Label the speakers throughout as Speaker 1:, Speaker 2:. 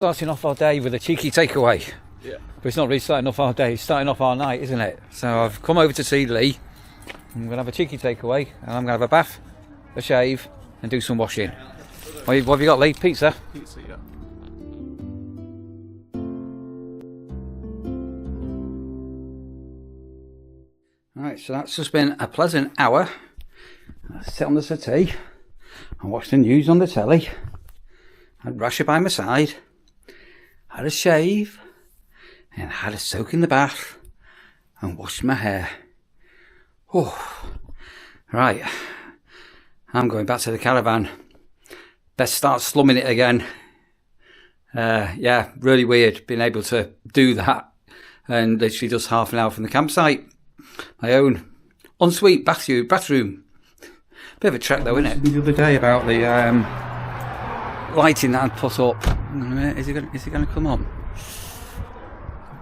Speaker 1: Starting off our day with a cheeky takeaway.
Speaker 2: Yeah.
Speaker 1: But it's not really starting off our day, it's starting off our night, isn't it? So I've come over to see Lee. I'm going to have a cheeky takeaway and I'm going to have a bath, a shave and do some washing. What have you got, Lee? Pizza?
Speaker 2: Pizza, yeah.
Speaker 1: Right, so that's just been a pleasant hour. I sit on the settee and watch the news on the telly. Had Rasher by my side. Had a shave and had a soak in the bath and washed my hair. Oh, right. I'm going back to the caravan. Best start slumming it again. Yeah, really weird being able to do that and literally just half an hour from the campsite. My own ensuite bathroom. Bit of a trek though, isn't it? The other day about the lighting that I'd put up. Is it going to come on?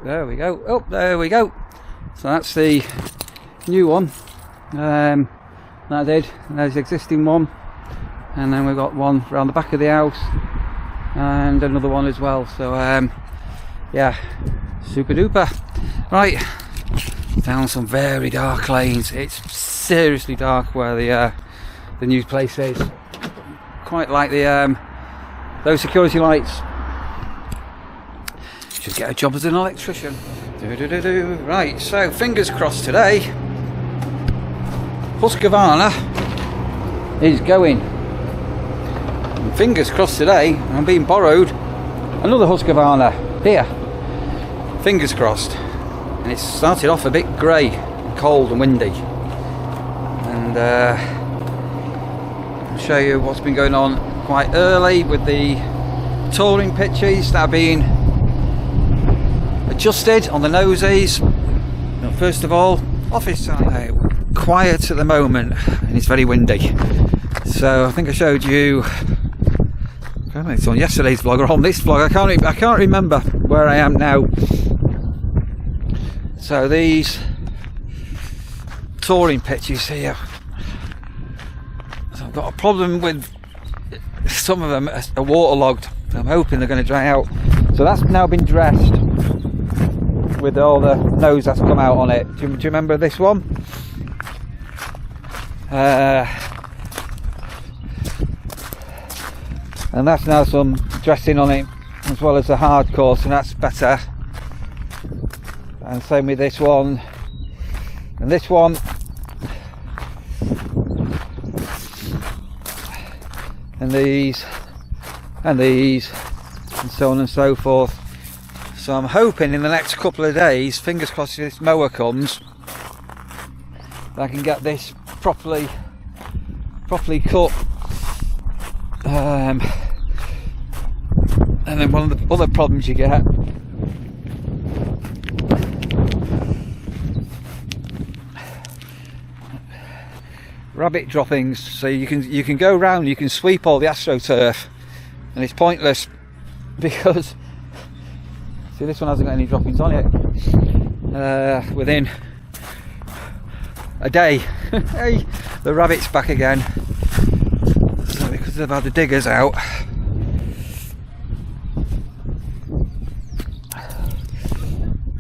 Speaker 1: There we go. Oh, there we go. So that's the new one. That I did. There's the existing one, and then we've got one around the back of the house, and another one as well. So yeah, super duper. Right, down some very dark lanes. It's seriously dark where the new place is. Quite like the those security lights. Should get a job as an electrician. Right, so fingers crossed today. Husqvarna is going. And fingers crossed today, I'm being borrowed another Husqvarna here. Fingers crossed. And it started off a bit grey, cold and windy. And I'll show you what's been going on quite early with the touring pitches that are being adjusted on the nosies. Now, first of all, office side. Quiet at the moment and it's very windy. So I think I showed you, I don't know, it's on yesterday's vlog or on this vlog. I can't remember where I am now. So these touring pitches here. So I've got a problem with some of them are waterlogged. So I'm hoping they're going to dry out. So that's now been dressed with all the nose that's come out on it. Do you remember this one? And that's now some dressing on it as well as the hard course, and that's better. And same with this one and this one. And these and these and so on and so forth. So I'm hoping in the next couple of days, fingers crossed, if this mower comes, that I can get this properly cut. And then one of the other problems you get rabbit droppings. So you can go round, you can sweep all the astroturf, and it's pointless because see, this one hasn't got any droppings on it. Within a day, hey, the rabbit's back again. So because they've had the diggers out.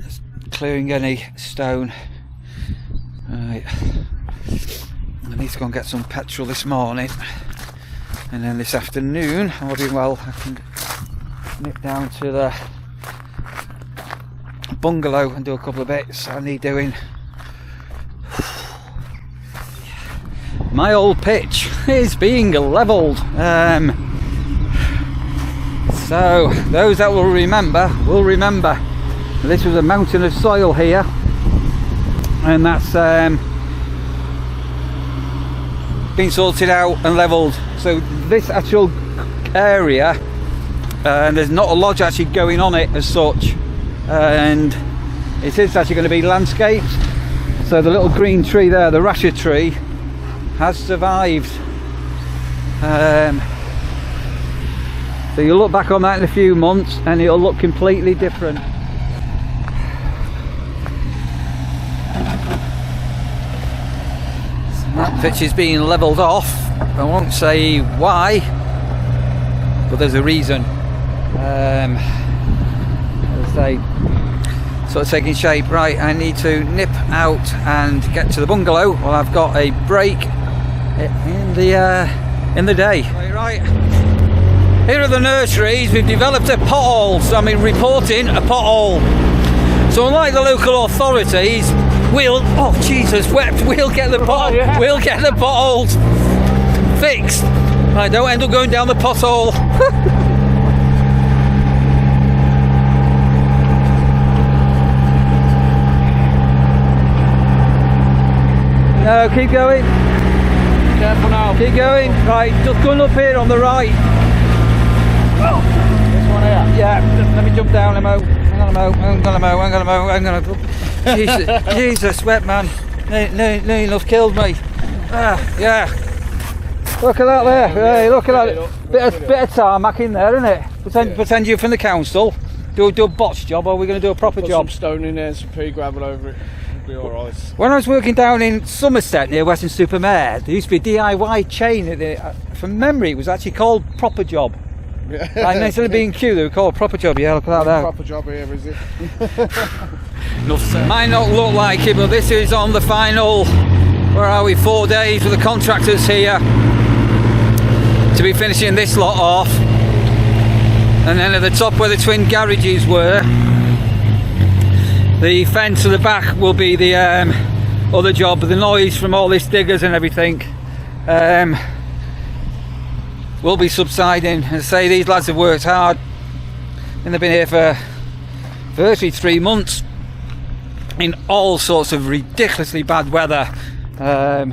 Speaker 1: Just clearing any stone. Right. I need to go and get some petrol this morning, and then this afternoon, all being well, I can nip down to the bungalow and do a couple of bits I need doing. My old pitch is being levelled. So those that will remember this was a mountain of soil here, and that's been sorted out and levelled. So this actual area, there's not a lodge actually going on it as such, and it is actually going to be landscaped. So the little green tree there, the rasher tree, has survived. So you'll look back on that in a few months and it'll look completely different. That pitch is being levelled off. I won't say why, but there's a reason. as I say, sort of taking shape. Right, I need to nip out and get to the bungalow. Well, I've got a break in the day. Right. Here are the nurseries. We've developed a pothole, so I'm reporting a pothole. So unlike the local authorities, we'll get the we'll get the potholes fixed. I don't end up going down the pothole. No, keep going.
Speaker 2: Careful now.
Speaker 1: Keep going. Right, just going up here on the right.
Speaker 2: Oh, this one here?
Speaker 1: Yeah, let me jump down a mo. Hang on a mo. Jesus, wet man. Nearly enough killed me. Yeah. Look at that there. Hey, look at that. Bit of tarmac in there, isn't it? Pretend you're from the council. Do a botch job, or are we going to do a proper
Speaker 2: Put
Speaker 1: job?
Speaker 2: some stone in there and some pea gravel over it. It'll be alright.
Speaker 1: When I was working down in Somerset near Weston-super-Mare, there used to be a DIY chain. From memory, it was actually called Proper Job.
Speaker 2: Yeah.
Speaker 1: And instead of being Q, they were called Proper Job. Yeah, look at that there.
Speaker 2: Proper job here, is it?
Speaker 1: Might not look like it, but this is on the final, where are we, 4 days with the contractors here to be finishing this lot off. And then at the top where the twin garages were, the fence at the back will be the other job. But the noise from all these diggers and everything will be subsiding. As I say, these lads have worked hard and they've been here for virtually 3 months in all sorts of ridiculously bad weather. I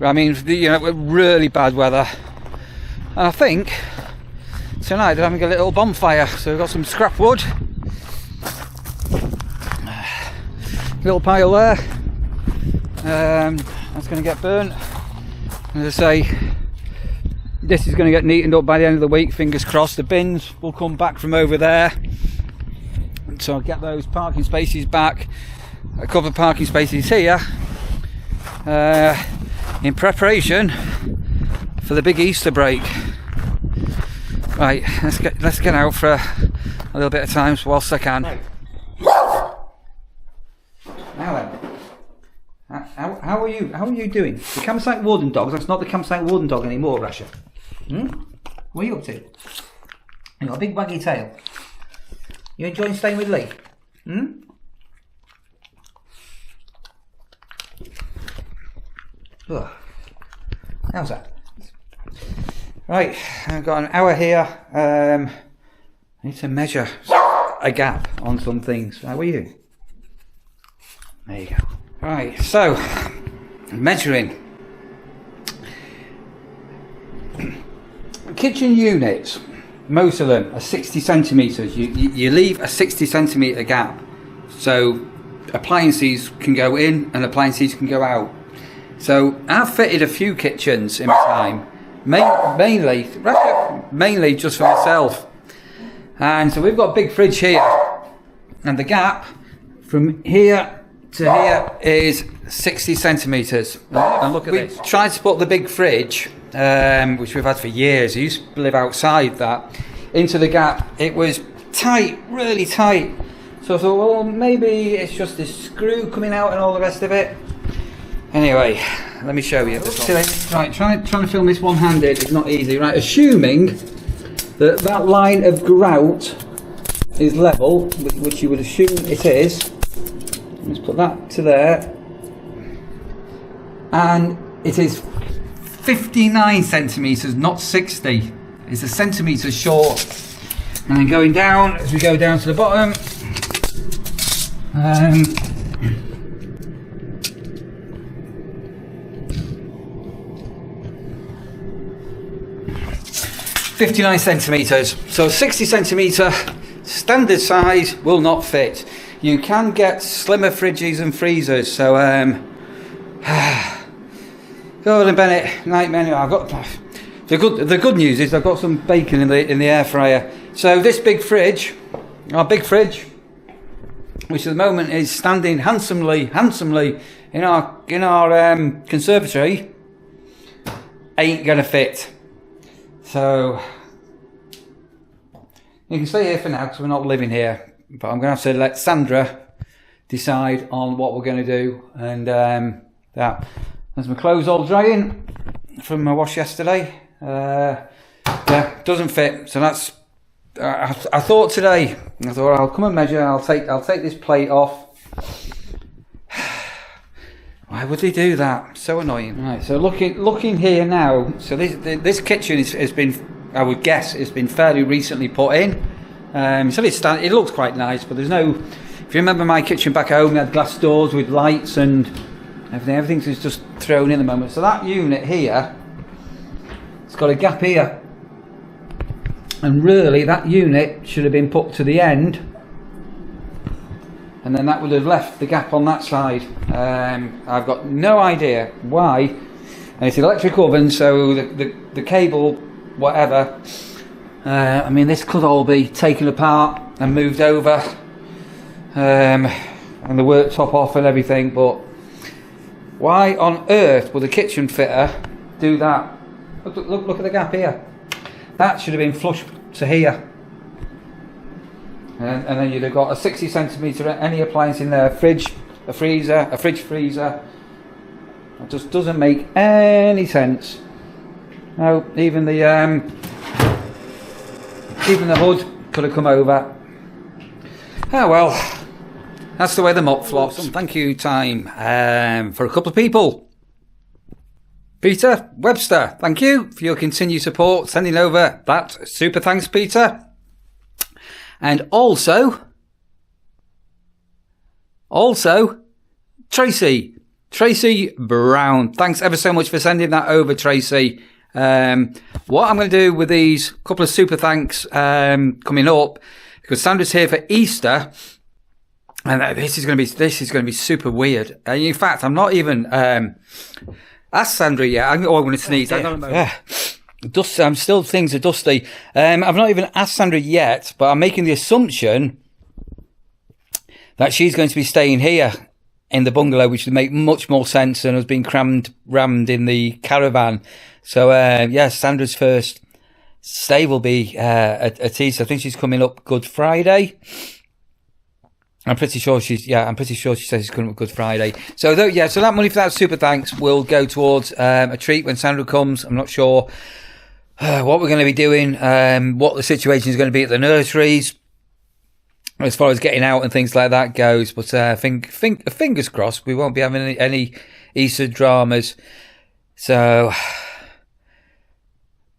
Speaker 1: mean, really bad weather. And I think tonight they're having a little bonfire, so we've got some scrap wood, little pile there, that's going to get burnt. And as I say, this is going to get neatened up by the end of the week, fingers crossed. The bins will come back from over there, so I'll get those parking spaces back, a couple of parking spaces here, in preparation for the big Easter break. Right, let's get out for a little bit of time whilst I can. Right. Now then, how are you doing? The Campsite Warden dogs. That's not the Campsite Warden dog anymore, Rasha. What are you up to? You got a big waggy tail. You enjoying staying with Lee? Oh. How's that? Right, I've got an hour here. I need to measure a gap on some things. How are you? There you go. Right, so measuring. Kitchen units, most of them are 60 centimetres. You leave a 60 centimetre gap, so appliances can go in and appliances can go out. So I've fitted a few kitchens in my time, mainly just for myself. And so we've got a big fridge here, and the gap from here to here is 60 centimetres. And look at this. We tried to put the big fridge, which we've had for years, I used to live outside that, into the gap. It was tight, really tight. So I thought, well, maybe it's just this screw coming out and all the rest of it. Anyway, let me show you. Right, trying to film this one-handed is not easy. Right, assuming that line of grout is level, which you would assume it is. Let's put that to there. And it is 59 centimetres, not 60. It's a centimetre short. And then going down, as we go down to the bottom, 59 centimetres. So 60 centimetre standard size will not fit. You can get slimmer fridges and freezers. So Gordon Bennett night menu. I've got the good news is I've got some bacon in the air fryer. So this big fridge, our big fridge, which at the moment is standing handsomely in our conservatory, ain't gonna fit. So You can stay here for now because we're not living here. But I'm going to have to let Sandra decide on what we're going to do. And that. There's my clothes all drying from my wash yesterday. Yeah, doesn't fit. So that's. I thought today. I thought I'll come and measure. I'll take this plate off. Why would they do that? So annoying. Right. So looking here now. So this kitchen has been, I would guess, it's been fairly recently put in. So it looks quite nice, but there's no. If you remember my kitchen back home, we had glass doors with lights and everything. Everything's just thrown in at the moment. So that unit here, it's got a gap here, and really that unit should have been put to the end, and then that would have left the gap on that side. I've got no idea why, and it's an electric oven, so the cable, whatever. I mean, this could all be taken apart and moved over, and the worktop off and everything, but why on earth would the kitchen fitter do that? Look at the gap here. That should have been flush to here. And then you'd have got a 60 centimetre any appliance in there, a fridge freezer. It just doesn't make any sense. No, even the hood could have come over. Oh well, that's the way the mop flops. Some thank you time for a couple of people. Peter Webster, thank you for your continued support, sending over that super thanks, Peter. And also Tracy Brown, thanks ever so much for sending that over, Tracy. What I'm going to do with these couple of super thanks coming up, because Sandra's here for Easter, and this is going to be super weird. In fact, I'm not even asked Sandra yet. I'm going to sneeze. Yeah. Things are dusty. I've not even asked Sandra yet, but I'm making the assumption that she's going to be staying here in the bungalow, which would make much more sense than us being rammed in the caravan. So, Sandra's first stay will be at Easter. I think she's coming up Good Friday. I'm pretty sure she says she's coming up Good Friday. So so that money for that super thanks will go towards a treat when Sandra comes. I'm not sure what we're going to be doing, what the situation is going to be at the nurseries, as far as getting out and things like that goes. But fingers crossed, we won't be having any Easter dramas. So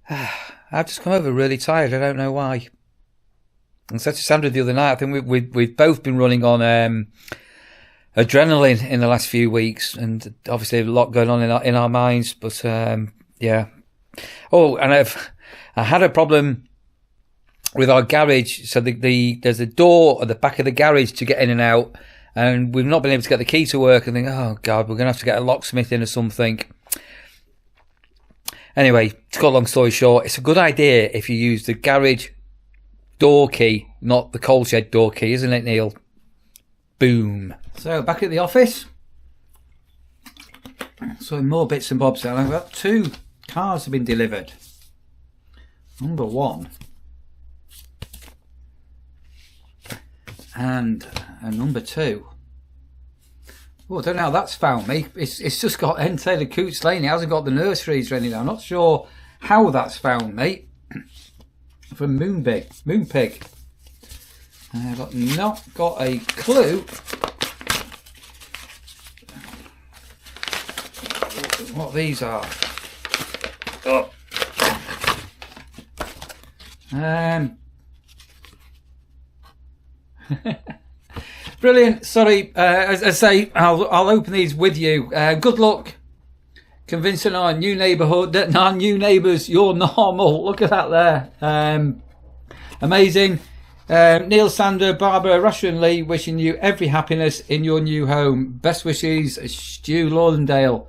Speaker 1: I've just come over really tired. I don't know why. I said to Sandra the other night, I think we've both been running on adrenaline in the last few weeks, and obviously a lot going on in our minds. But yeah. Oh, and I had a problem with our garage. So there's a door at the back of the garage to get in and out, and we've not been able to get the key to work. And think, oh God, we're going to have to get a locksmith in or something. Anyway, to cut a long story short, it's a good idea if you use the garage door key, not the coal shed door key, isn't it, Neil? Boom. So back at the office. So more bits and bobs now. I've got 2 cars have been delivered. Number 1 and number 2. Oh, I don't know how that's found me. It's just got Taylor Coots Lane. It hasn't got the nurseries or anything. I'm not sure how that's found me. From Moonpig. I've not got a clue what these are. Oh. Brilliant. Sorry, as I say, I'll open these with you. Good luck convincing our new neighbourhood that our new neighbours you're normal. Look at that there. Amazing. Neil, Sandra, Barbara, Rasher and Lee wishing you every happiness in your new home. Best wishes, Stu Laudendale.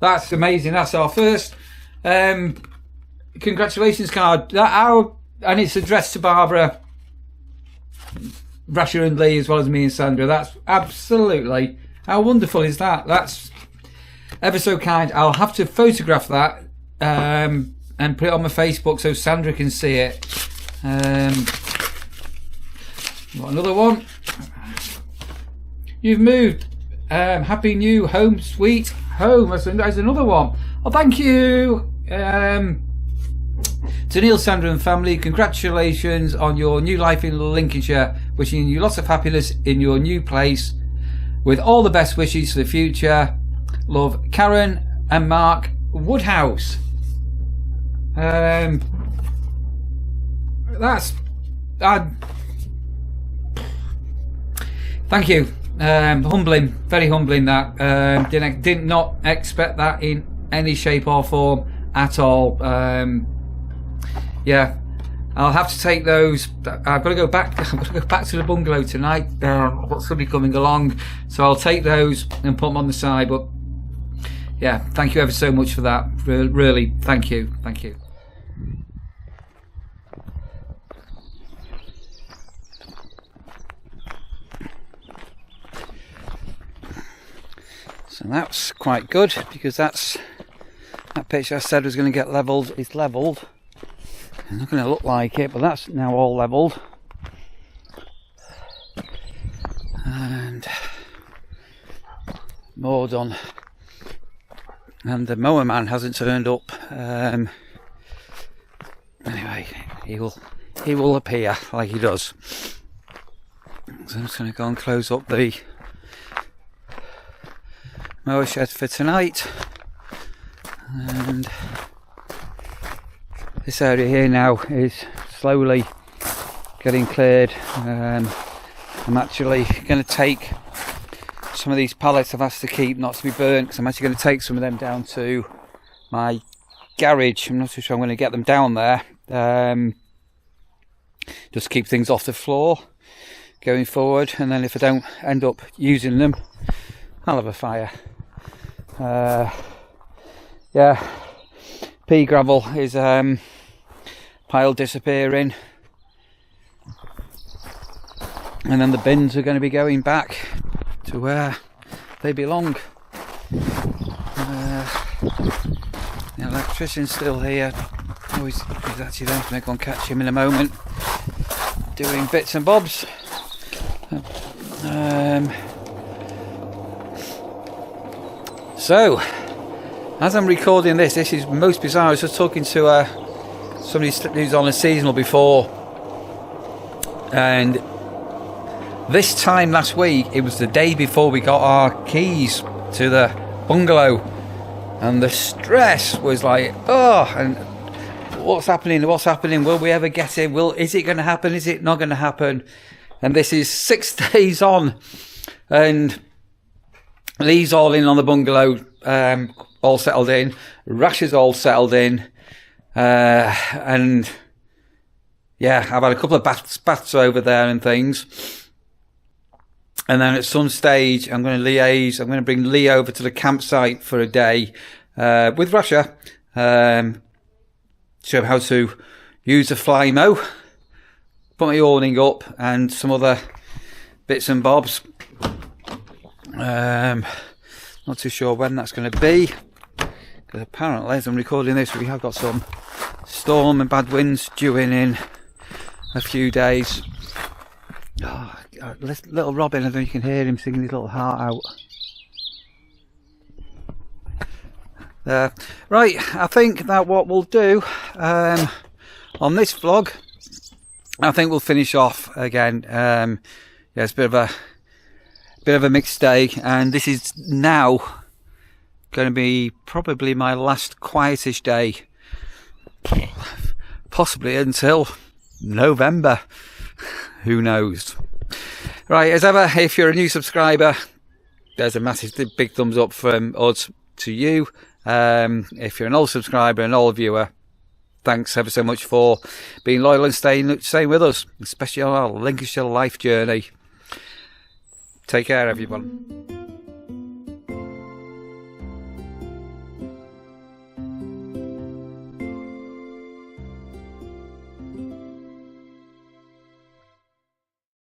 Speaker 1: That's amazing. That's our first congratulations card. And it's addressed to Barbara, Rasher and Lee, as well as me and Sandra. That's absolutely, how wonderful is that? That's ever so kind. I'll have to photograph that and put it on my Facebook so Sandra can see it. Got another one. You've moved. Happy new home, sweet home. That's another one. Oh, thank you. To Neil, Sandra and family, congratulations on your new life in Lincolnshire. Wishing you lots of happiness in your new place. With all the best wishes for the future. Love, Karen and Mark Woodhouse. Thank you. Humbling, very humbling that. Did not expect that in any shape or form at all. Yeah, I'll have to take those. I've got to go back. I've got to go back to the bungalow tonight. I've got somebody coming along, so I'll take those and put them on the side. But yeah, thank you ever so much for that. Really, thank you, thank you. So that's quite good, because that pitch I said was going to get levelled is levelled. It's not going to look like it, but that's now all levelled. And more done. And the mower man hasn't turned up. Anyway, he will appear like he does. So I'm just going to go and close up the mower shed for tonight. And this area here now is slowly getting cleared. I'm actually going to take some of these pallets I've asked to keep not to be burnt, because I'm actually going to take some of them down to my garage. I'm not too sure I'm going to get them down there. Just keep things off the floor going forward, and then if I don't end up using them, I'll have a fire. Yeah, pea gravel is pile disappearing, and then the bins are going to be going back to where they belong. The electrician's still here. Oh, he's actually there. I'm going to go and catch him in a moment, doing bits and bobs. So, as I'm recording this is most bizarre. I was just talking to somebody who's on a seasonal before, and this time last week, it was the day before we got our keys to the bungalow, and the stress was like, oh, and what's happening, will we ever get it, is it going to happen, is it not going to happen? And this is 6 days on, and Lee's all in on the bungalow, all settled in, Rash is all settled in, and yeah, I've had a couple of baths over there and things. And then at some stage, I'm going to liaise. I'm going to bring Lee over to the campsite for a day with Russia. Show him how to use a fly mow, put my awning up, and some other bits and bobs. Not too sure when that's going to be, because apparently, as I'm recording this, we have got some storm and bad winds due in a few days. Oh, little Robin, I don't know if you can hear him singing his little heart out. Right, I think that what we'll do on this vlog, I think we'll finish off again. Yeah, it's a bit of a mixed day, and this is now going to be probably my last quietish day, possibly until November. Who knows? Right, as ever, if you're a new subscriber, there's a massive big thumbs up from us to you. If you're an old subscriber, an old viewer, thanks ever so much for being loyal and staying with us, especially on our Lincolnshire life journey. Take care, everyone.